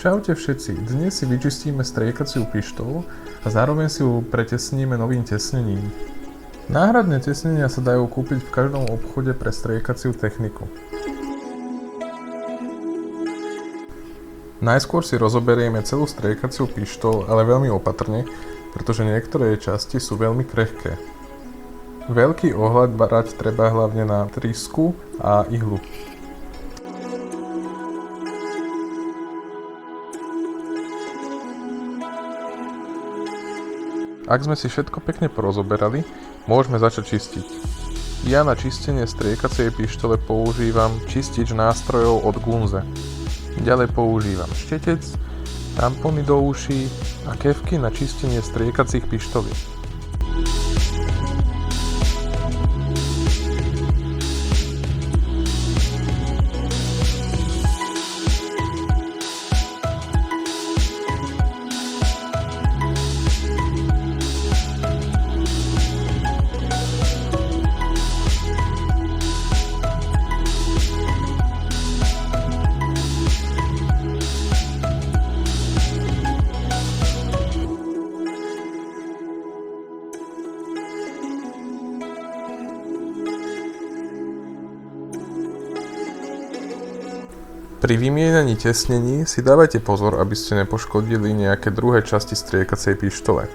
Čaute všetci, dnes si vyčistíme striekaciu pištoľ a zároveň si ju pretesníme novým tesnením. Náhradné tesnenia sa dajú kúpiť v každom obchode pre striekaciu techniku. Najskôr si rozoberieme celú striekaciu pištoľ, ale veľmi opatrne, pretože niektoré jej časti sú veľmi krehké. Veľký ohľad brať treba hlavne na trysku a ihlu. Ak sme si všetko pekne porozoberali, môžeme začať čistiť. Ja na čistenie striekacej pištole používam čistič nástrojov od Gunze. Ďalej používam štetec, tampony do uší a kefky na čistenie striekacích pištolí. Pri vymieňaní tesnení si dávajte pozor, aby ste nepoškodili nejaké druhé časti striekacej pištole.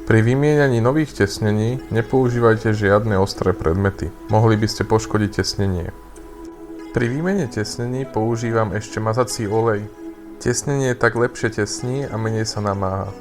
Pri vymieňaní nových tesnení nepoužívajte žiadne ostré predmety, mohli by ste poškodiť tesnenie. Pri výmene tesnení používam ešte mazací olej. Tesnenie tak lepšie tesní a menej sa namáha.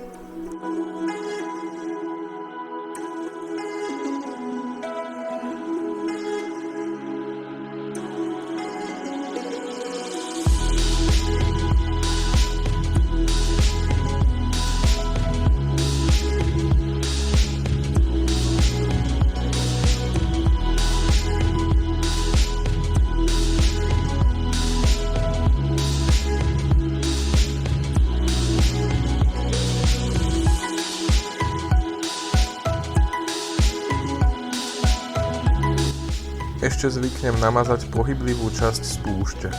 Ešte zvyknem namazať pohyblivú časť spúšte.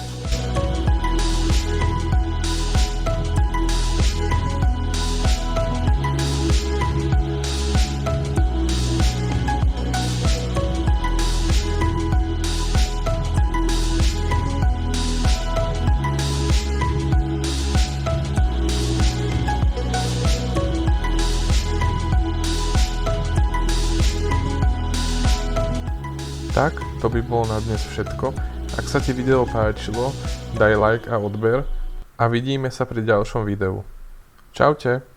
Tak, to by bolo na dnes všetko. Ak sa ti video páčilo, daj like a odber a vidíme sa pri ďalšom videu. Čaute!